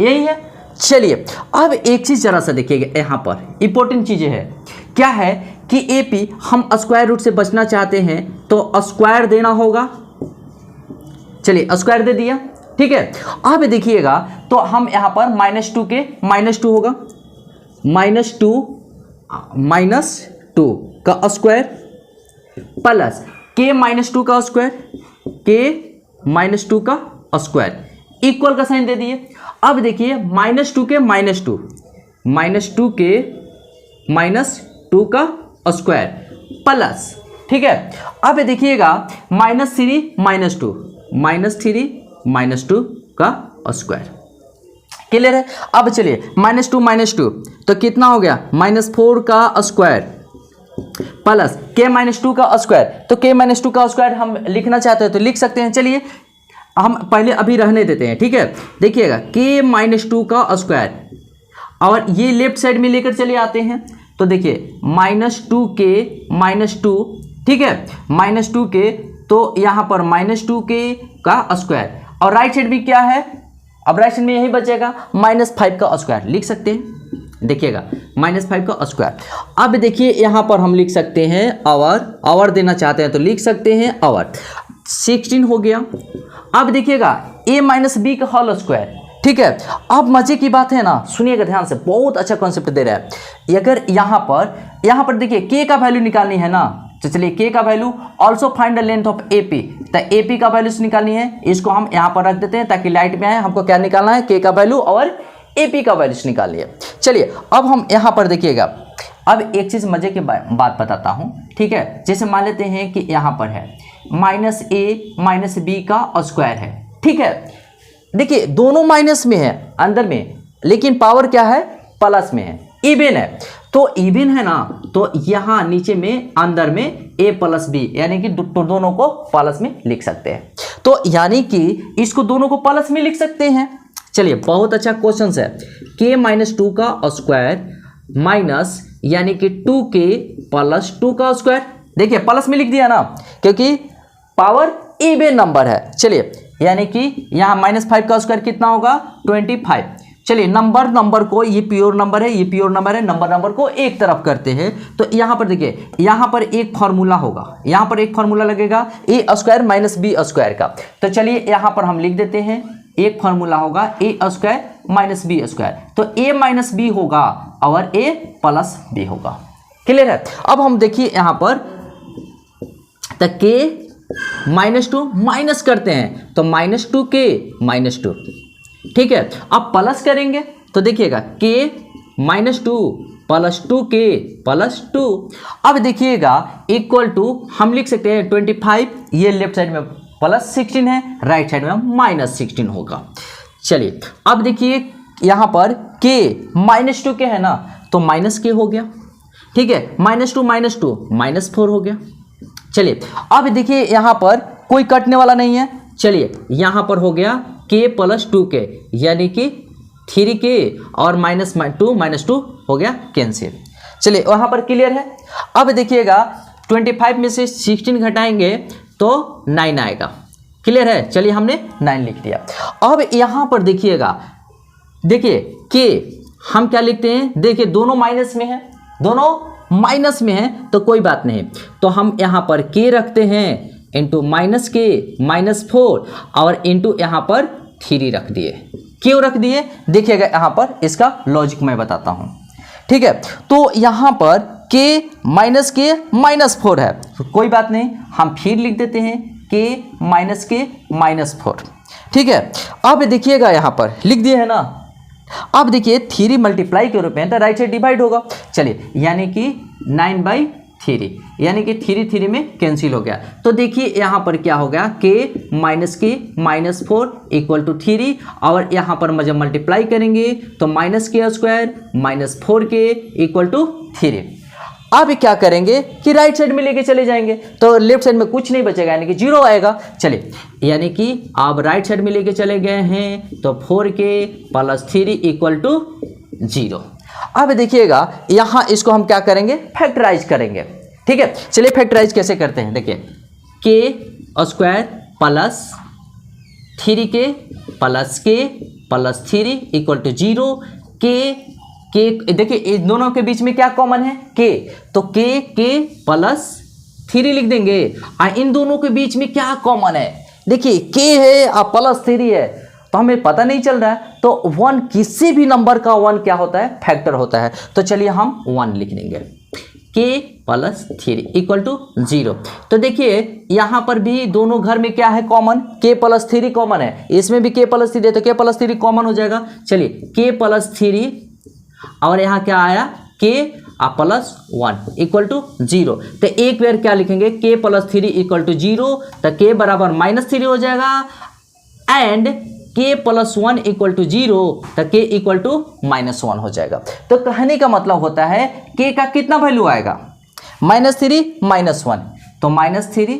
S1: यही है। चलिए अब एक चीज़ जरा सा देखिएगा, यहाँ पर इंपॉर्टेंट चीज़ें है, क्या है कि AP हम स्क्वायर रूट से बचना चाहते हैं तो स्क्वायर देना होगा। चलिए स्क्वायर दे दिया, ठीक है। अब देखिएगा तो हम यहाँ पर -2 के -2 होगा, -2 का स्क्वायर प्लस के -2 का स्क्वायर, के -2 का स्क्वायर इक्वल का साइन दे दिए। अब देखिए -2 के -2, -2 के -2 का स्क्वायर प्लस, ठीक है। अब देखिएगा -3 -2, -3 -2 का स्क्वायर, क्लियर है। अब चलिए -2 तो कितना हो गया, -4 का स्क्वायर प्लस के -2 का स्क्वायर। तो के -2 का स्क्वायर हम लिखना चाहते हैं तो लिख सकते हैं। चलिए हम पहले अभी रहने देते हैं, ठीक है। देखिएगा के -2 का स्क्वायर और ये लेफ्ट साइड में लेकर चले आते हैं, तो देखिए -2 के -2, ठीक है, -2 के, तो यहाँ पर -2 के का स्क्वायर और राइट साइड भी क्या है, अब राइट साइड में यही बचेगा -5 का स्क्वायर, लिख सकते हैं। देखिएगा -5 का स्क्वायर। अब देखिए यहाँ पर हम लिख सकते हैं आवर देना चाहते हैं तो लिख सकते हैं आवर, 16 हो गया। अब देखिएगा a - b का होल स्क्वायर, ठीक है। अब मजे की बात है ना, सुनिएगा ध्यान से, बहुत अच्छा कॉन्सेप्ट दे रहा है। अगर यहाँ पर देखिए k का वैल्यू निकालनी है ना, तो चलिए k का value also find the length of AP, तो AP का वैल्यू निकालनी है, इसको हम यहाँ पर रख देते हैं ताकि लाइट में आए। हमको क्या निकालना है, k का वैल्यू और AP का वैल्यू निकालनी है। चलिए अब हम यहाँ पर देखिएगा, अब एक चीज़ मजे की बात बताता हूँ, ठीक है। जैसे मान लेते हैं कि यहाँ पर है -a - b का स्क्वायर है, ठीक है। देखिए दोनों माइनस में है अंदर में, लेकिन पावर क्या है, प्लस में है, इवन है। तो इवन है ना, तो यहाँ नीचे में अंदर में a + b, यानी कि दोनों को प्लस में लिख सकते हैं। तो यानी कि इसको दोनों को प्लस में लिख सकते हैं। चलिए बहुत अच्छा क्वेश्चन है। के -2 का स्क्वायर माइनस यानी कि 2k + 2 का स्क्वायर, देखिए प्लस में लिख दिया ना, क्योंकि पावर इवन नंबर है। चलिए यानी कि यहाँ -5 का स्क्वायर कितना होगा, 25। चलिए नंबर को, ये प्योर नंबर है, ये प्योर नंबर है, नंबर को एक तरफ करते हैं। तो यहाँ पर देखिए, यहाँ पर एक फार्मूला होगा, यहाँ पर एक फार्मूला लगेगा a² - b² का। तो चलिए यहाँ पर हम लिख देते हैं, एक फार्मूला होगा a² - b², तो a - b होगा और a + b होगा, क्लियर है। अब हम देखिए यहाँ पर तो k -2 माइनस करते हैं, तो -2 के -2, ठीक है। अब प्लस करेंगे तो देखिएगा k -2 + 2k + 2। अब देखिएगा इक्वल टू हम लिख सकते हैं 25, ये लेफ्ट साइड में +16 है, राइट साइड में -16 होगा। चलिए अब देखिए यहाँ पर k -2 के है ना, तो -k हो गया, ठीक है। -2 -4 हो गया। चलिए अब देखिए यहाँ पर कोई कटने वाला नहीं है। चलिए यहाँ पर हो गया k + 2k, यानी कि 3k और -2 हो गया कैंसिल। चलिए वहाँ पर क्लियर है। अब देखिएगा 25 में से 16 घटाएंगे तो 9 आएगा, क्लियर है। चलिए हमने 9 लिख दिया। अब यहाँ पर देखिएगा, देखिए k हम क्या लिखते हैं, देखिए दोनों माइनस में है, दोनों माइनस में है, तो कोई बात नहीं, तो हम यहाँ पर k रखते हैं इंटू -k -4 और इंटू यहाँ पर 3 रख दिए। क्यों रख दिए, देखिएगा यहाँ पर इसका लॉजिक मैं बताता हूँ, ठीक है। तो यहाँ पर k -4 है, तो कोई बात नहीं, हम फिर लिख देते हैं k -4, ठीक है। अब देखिएगा यहाँ पर लिख दिए है ना। अब देखिए 3 मल्टीप्लाई के रूप में, तो राइट साइड डिवाइड होगा। चलिए यानी कि 9/3, यानी कि 3 में कैंसिल हो गया। तो देखिए यहाँ पर क्या हो गया, k -4 = 3, और यहाँ पर जब मल्टीप्लाई करेंगे तो -k² -4k = 3। अब क्या करेंगे कि राइट साइड में लेके चले जाएंगे, तो लेफ्ट साइड में कुछ नहीं बचेगा, यानी कि 0 आएगा। चलिए, यानी कि आप राइट साइड में लेके चले गए हैं, तो 4k + 3 = 0। अब देखिएगा यहाँ इसको हम क्या करेंगे, फैक्टराइज करेंगे। ठीक है, चलिए फैक्टराइज कैसे करते हैं, देखिए k² + 3k + k + 3 = 0। k देखिए इन दोनों के बीच में क्या कॉमन है, k, तो k + 3 लिख देंगे। इन दोनों के बीच में क्या कॉमन है, देखिए k है और +3 है, तो हमें पता नहीं चल रहा है। तो 1 किसी भी नंबर का 1 क्या होता है, फैक्टर होता है। तो चलिए हम 1 लिख देंगे, k + 3 = 0। तो देखिए यहाँ पर भी दोनों घर में क्या है कॉमन, k + 3 कॉमन है, इसमें भी k + 3 है, तो k + 3 कॉमन हो जाएगा। चलिए k + 3 और यहाँ क्या आया, k + 1 = 0। तो एक बार क्या लिखेंगे, k + 3 = 0, तो k बराबर -3 हो जाएगा, एंड k + 1 = 0, तो k = -1 हो जाएगा। तो कहने का मतलब होता है k का कितना वैल्यू आएगा, -3 -1, तो -3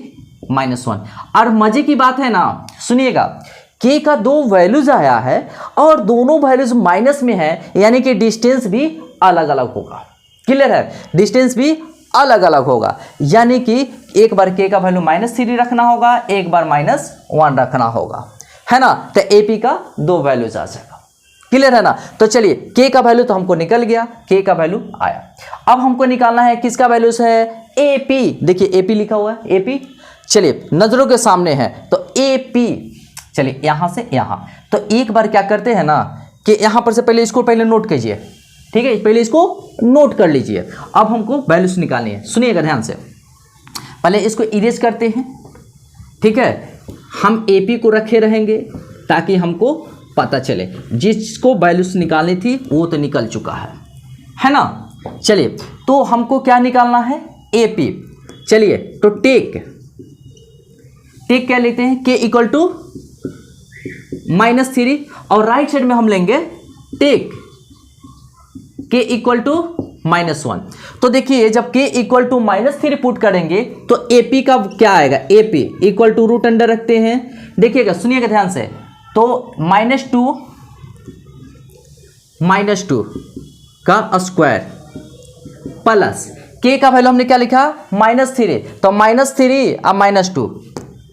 S1: -1। और मजे की बात है ना, सुनिएगा, k का 2 वैल्यूज आया है और दोनों वैल्यूज माइनस में है, यानी कि डिस्टेंस भी अलग अलग होगा। क्लियर है, डिस्टेंस भी अलग अलग होगा, यानी कि एक बार k का वैल्यू -3 रखना होगा, एक बार -1 रखना होगा, है ना। तो AP का 2 वैल्यूज आ जाएगा। क्लियर है ना। तो चलिए k का वैल्यू तो हमको निकल गया, k का वैल्यू आया। अब हमको निकालना है किसका वैल्यूज है, AP। देखिए AP लिखा हुआ है, AP। चलिए नजरों के सामने है, तो AP, चलिए यहां से यहां, तो एक बार क्या करते हैं ना कि यहां पर से पहले इसको नोट कीजिए, ठीक है, पहले इसको नोट कर लीजिए। अब हमको वैल्यूज निकालनी है, सुनिएगा ध्यान से। पहले इसको इरेज करते हैं, ठीक है, हम AP को रखे रहेंगे ताकि हमको पता चले, जिसको वैल्यूज निकालनी थी वो तो निकल चुका है ना। चलिए तो हमको क्या निकालना है, AP। चलिए तो टेक क्या लेते हैं, k = -3, और राइट साइड में हम लेंगे टेक k = -1। तो देखिए जब k = -3 पुट करेंगे तो AP का क्या आएगा, AP = रूट अंडर रखते हैं, देखिएगा सुनिएगा ध्यान से, तो -2 का स्क्वायर प्लस k का वैल्यू हमने क्या लिखा, -3, तो -3 और -2,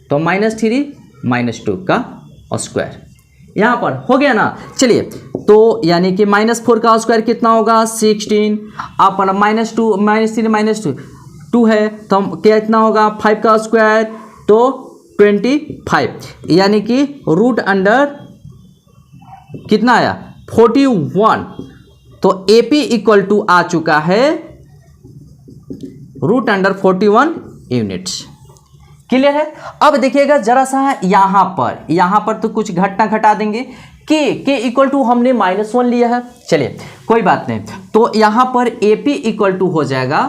S1: तो -3 - 2 का स्क्वायर, यहां पर हो गया ना। चलिए तो यानी कि -4 का स्क्वायर कितना होगा, 16, अपन -2 -3 -2 है, तो कितना होगा, 5 का स्क्वायर, तो 25, यानी कि रूट अंडर कितना आया, 41। तो AP = आ चुका है रूट अंडर 41 यूनिट्स। क्लियर है। अब देखिएगा जरा सा यहां पर तो कुछ घटना घटा देंगे, k = हमने -1 लिया है, चलिए कोई बात नहीं, तो यहां पर AP = हो जाएगा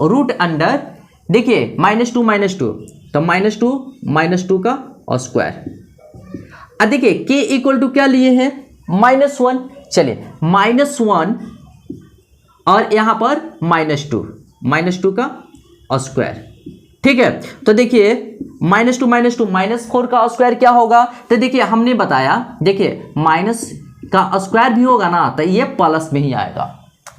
S1: रूट अंडर, देखिए -2 तो -2 का स्क्वायर। अब देखिए k = क्या लिए हैं, -1, चलिए -1 और यहां पर -2 का स्क्वायर, ठीक है। तो देखिए -2 -4 का स्क्वायर क्या होगा, तो देखिए हमने बताया, देखिए माइनस का स्क्वायर भी होगा ना तो ये प्लस में ही आएगा,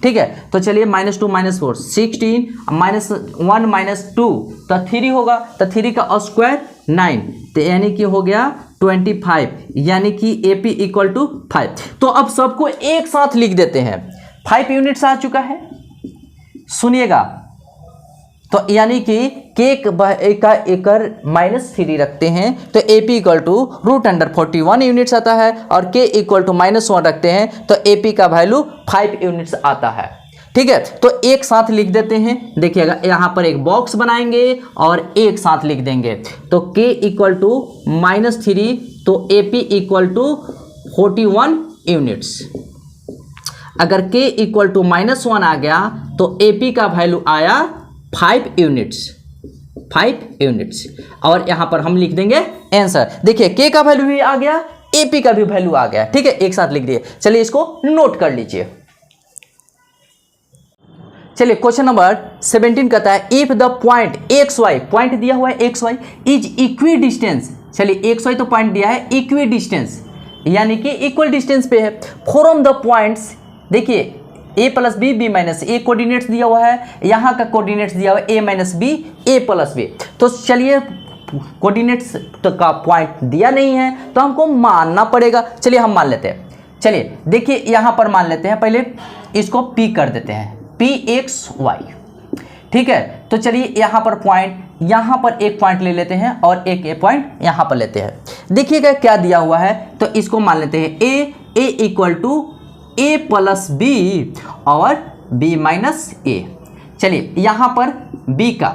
S1: ठीक है। तो चलिए -2 -4 16, -1 -2 तो 3 होगा, तो 3 का स्क्वायर 9, तो यानी कि हो गया 25, यानी कि AP = 5। तो अब सबको एक साथ लिख देते हैं, 5 यूनिट्स आ चुका है, सुनिएगा। तो यानी कि k का एकर -3 रखते हैं तो AP = रूट अंडर 41 यूनिट्स आता है, और k = -1 रखते हैं तो AP का वैल्यू 5 यूनिट्स आता है, ठीक है। तो एक साथ लिख देते हैं, देखिएगा यहाँ पर एक बॉक्स बनाएंगे और एक साथ लिख देंगे, तो k = -3, तो AP = 41 यूनिट्स। अगर k = -1 आ गया तो AP का वैल्यू आया 5 यूनिट्स, और यहां पर हम लिख देंगे आंसर। देखिए k का वैल्यू भी आ गया, AP का भी वैल्यू आ गया, ठीक है, एक साथ लिख दिए। चलिए इसको नोट कर लीजिए। चलिए क्वेश्चन नंबर 17 कहता है if the point X Y, point दिया हुआ है X Y is equidistance, चलिए एक्स वाई तो पॉइंट दिया है, इक्वी डिस्टेंस यानी कि इक्वल डिस्टेंस पे है फ्रॉम द पॉइंट्स, देखिए a plus B B minus A coordinates दिया हुआ है, यहाँ का कोऑर्डिनेट्स दिया हुआ है a minus B A plus B. तो चलिए कोऑर्डिनेट्स का पॉइंट दिया नहीं है तो हमको मानना पड़ेगा, चलिए हम मान लेते हैं। चलिए देखिए यहाँ पर मान लेते हैं, पहले इसको p कर देते हैं, पी एक्स वाई, ठीक है। तो चलिए यहाँ पर पॉइंट, यहाँ पर एक पॉइंट ले लेते हैं और एक पॉइंट यहाँ पर लेते हैं। देखिएगा क्या दिया हुआ है, तो इसको मान लेते हैं A equal to A plus B और बी माइनस ए। चलिए यहाँ पर b का,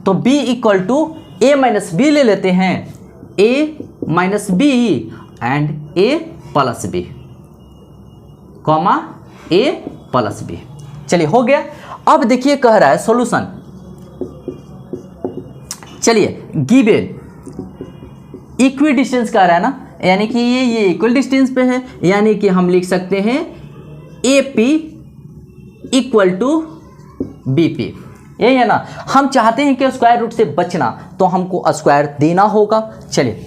S1: तो b equal to A minus B ले लेते हैं, A minus B and A plus B comma A plus B. चलिए हो गया। अब देखिए कह रहा है सॉल्यूशन, चलिए गिवन इक्वी डिस्टेंस कह रहा है ना, यानी कि ये इक्वल डिस्टेंस पे है, यानी कि हम लिख सकते हैं A P equal to B P, यही है ना। हम चाहते हैं कि स्क्वायर रूट से बचना, तो हमको स्क्वायर देना होगा। चलिए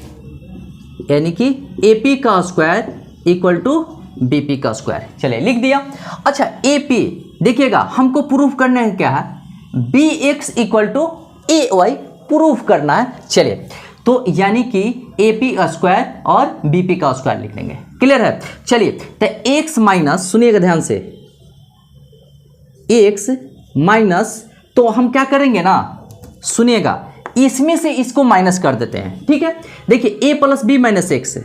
S1: यानी कि ए पी का square equal to B P का स्क्वायर, चलिए लिख दिया। अच्छा ए पी देखिएगा हमको प्रूफ करना है क्या है, B X equal to A Y proof करना है। चलिए तो यानी कि ए पी का स्क्वायर और बी पी का स्क्वायर लिख लेंगे, क्लियर है। चलिए तो एक्स माइनस, सुनिएगा ध्यान से, एक्स माइनस, तो हम क्या करेंगे ना, सुनिएगा इसमें से इसको माइनस कर देते हैं, ठीक है। देखिए ए प्लस बी माइनस एक्स,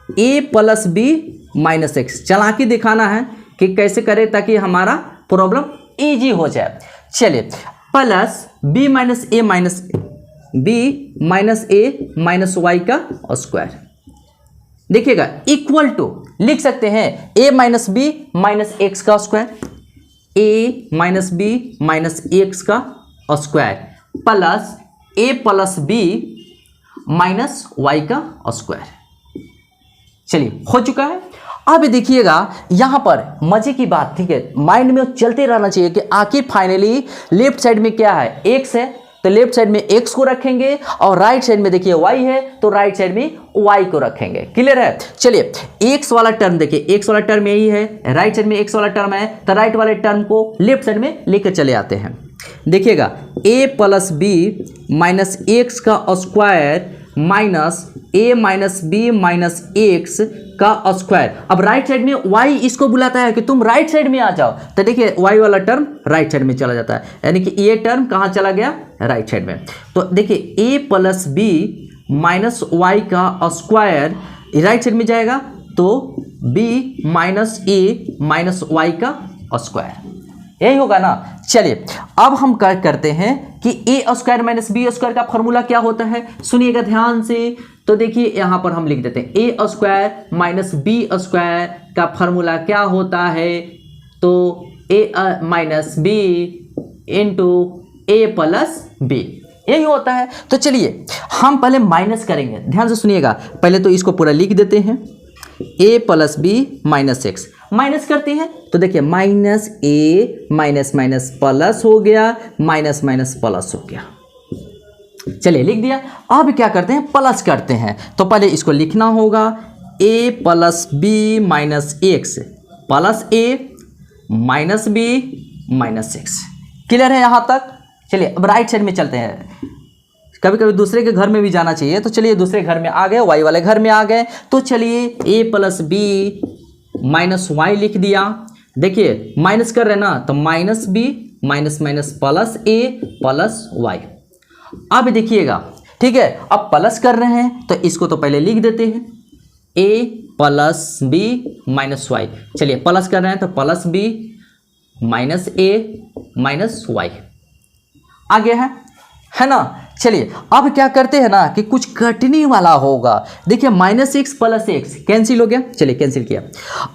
S1: ए प्लस बी माइनस एक्स, चालाकी दिखाना है कि कैसे करें ताकि हमारा प्रॉब्लम इजी हो जाए। चलिए plus B minus A minus B minus A minus Y का स्क्वायर, देखिएगा इक्वल टू लिख सकते हैं A minus B minus X का स्क्वायर, ए माइनस बी माइनस एक्स का square plus A plus B minus Y का स्क्वायर। चलिए हो चुका है। अब देखिएगा यहाँ पर मजे की बात, ठीक है, माइंड में चलते रहना चाहिए कि आखिर फाइनली लेफ्ट साइड में क्या है, एक्स है, तो लेफ्ट साइड में x को रखेंगे और राइट साइड में देखिए y है तो राइट साइड में y को रखेंगे, क्लियर है। चलिए x वाला टर्म देखिए, x वाला टर्म यही है, राइट साइड में x वाला टर्म है, तो राइट वाले टर्म को लेफ्ट साइड में लेकर चले आते हैं। देखिएगा a plus B minus X का square minus A minus B minus X का स्क्वायर। अब राइट साइड में y इसको बुलाता है कि तुम राइट साइड में आ जाओ, तो देखिए y वाला टर्म राइट साइड में चला जाता है, यानी कि ये टर्म कहाँ चला गया, राइट साइड में। तो देखिए a plus B minus Y का स्क्वायर राइट साइड में जाएगा तो b minus A minus Y का स्क्वायर, यही होगा ना। चलिए अब हम क्या करते हैं कि ए स्क्वायर माइनस बी स्क्वायर का फॉर्मूला क्या होता है, सुनिएगा ध्यान से। तो देखिए यहाँ पर हम लिख देते हैं ए स्क्वायर माइनस बी स्क्वायर का फॉर्मूला क्या होता है, तो ए माइनस बी इंटू ए प्लस बी, यही होता है। तो चलिए हम पहले माइनस करेंगे, ध्यान से सुनिएगा, पहले तो इसको पूरा लिख देते हैं, A plus B minus X, minus करते हैं तो देखिए minus A minus minus plus हो गया, माइनस माइनस प्लस हो गया, चलिए लिख दिया। अब क्या करते हैं, प्लस करते हैं, तो पहले इसको लिखना होगा A plus B minus X plus A minus B minus X, clear है यहाँ तक। चलिए अब राइट साइड में चलते हैं, कभी कभी दूसरे के घर में भी जाना चाहिए, तो चलिए दूसरे घर में आ गए, वाई वाले घर में आ गए, तो चलिए A plus B minus Y लिख दिया। देखिए माइनस कर रहे ना, तो minus B minus minus plus A plus Y. अब देखिएगा ठीक है, अब प्लस कर रहे हैं तो इसको तो पहले लिख देते हैं A plus B minus Y. चलिए प्लस कर रहे हैं तो plus B minus A minus Y आ गया है ना। चलिए अब क्या करते हैं ना कि कुछ कटने वाला होगा, देखिए minus X plus x cancel हो गया, चलिए कैंसिल किया।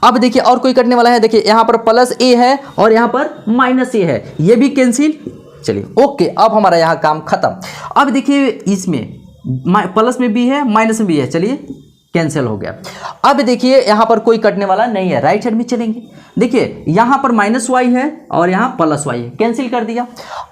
S1: अब देखिए और कोई कटने वाला है, देखिए यहाँ पर प्लस ए है और यहाँ पर माइनस ए है, ये भी कैंसिल। चलिए ओके, अब हमारा यहाँ काम खत्म। अब देखिए इसमें प्लस में भी है माइनस में भी है, चलिए कैंसिल हो गया। अब देखिए यहाँ पर कोई कटने वाला नहीं है, राइट साइड में चलेंगे। देखिए यहाँ पर -y है और यहाँ +y है, कैंसिल कर दिया।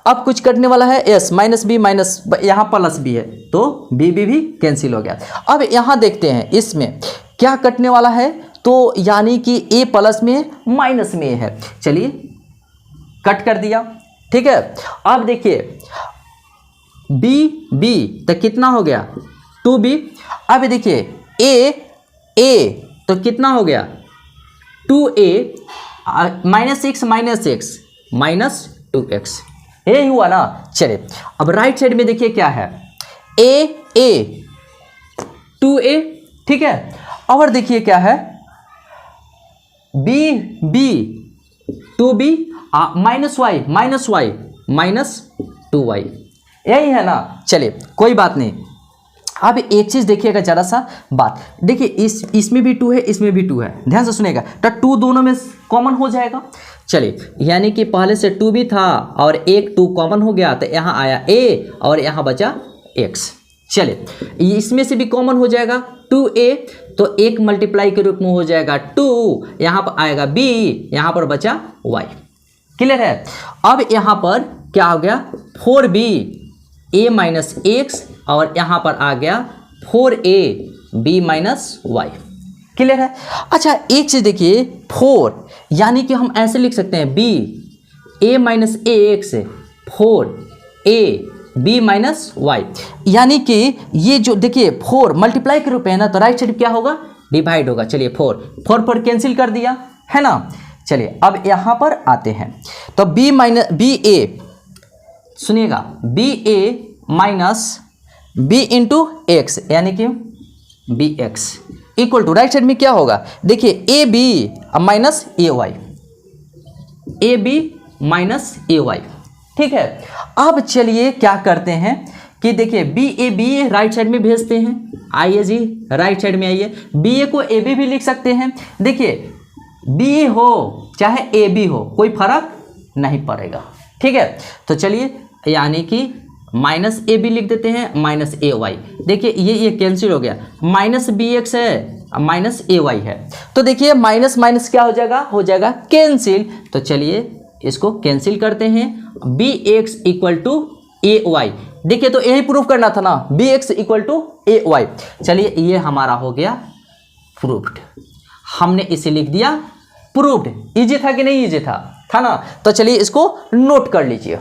S1: अब कुछ कटने वाला है s -b माइनस यहाँ +b है तो b भी कैंसिल हो गया। अब यहाँ देखते हैं इसमें क्या कटने वाला है, तो यानी कि a प्लस में माइनस में है, चलिए कट कर दिया, ठीक है। अब देखिए b तो कितना हो गया 2b। अब देखिए a तो कितना हो गया 2a -x -2x, ये हुआ ना। चलिए अब राइट साइड में देखिए क्या है a 2a, ठीक है। और देखिए क्या है b 2b -y -2y, यही है ना। चलिए कोई बात नहीं। अब एक चीज देखिएगा जरा सा बात, देखिए इसमें भी 2 है, इसमें भी 2 है, ध्यान से सुनेगा, तो 2 दोनों में कॉमन हो जाएगा। चलिए यानी कि पहले से 2 भी था और एक 2 कॉमन हो गया, तो यहाँ आया a और यहाँ बचा x। चलिए इसमें से भी कॉमन हो जाएगा 2a, तो 1 मल्टीप्लाई के रूप में हो जाएगा 2, यहाँ पर आएगा b, यहाँ पर बचा y। क्लियर है। अब यहाँ पर क्या हो गया 4b a माइनस x और यहाँ पर आ गया 4a b minus y। Clear है। अच्छा एक चीज देखिए 4 यानी कि हम ऐसे लिख सकते हैं b a minus ax 4a b minus y, यानी कि ये जो देखिए 4 मल्टीप्लाई के रूप में है ना, तो राइट साइड क्या होगा डिवाइड होगा। चलिए 4 पर कैंसिल कर दिया है ना। चलिए अब यहाँ पर आते हैं, तो b a सुनिएगा ba minus b into X यानी कि bx equal to right side में क्या होगा, देखिए ab माइनस ay, ठीक है। अब चलिए क्या करते हैं कि देखिए ba राइट साइड में भेजते हैं, आइए जी राइट साइड में आइए, ba को ab भी लिख सकते हैं। देखिए b हो चाहे ab हो कोई फर्क नहीं पड़ेगा, ठीक है। तो चलिए यानी कि -ab लिख देते हैं -ay, देखिए ये कैंसिल हो गया, -bx है -ay है, तो देखिए माइनस माइनस क्या हो जाएगा कैंसिल। तो चलिए इसको कैंसिल करते हैं, bx इक्वल टू ay, देखिए तो यही प्रूफ करना था ना, bx इक्वल टू ay। चलिए ये हमारा हो गया प्रूफ्ड, हमने इसे लिख दिया प्रूफ्ड। इजी था कि नहीं इजी था ना। तो चलिए इसको नोट कर लीजिए।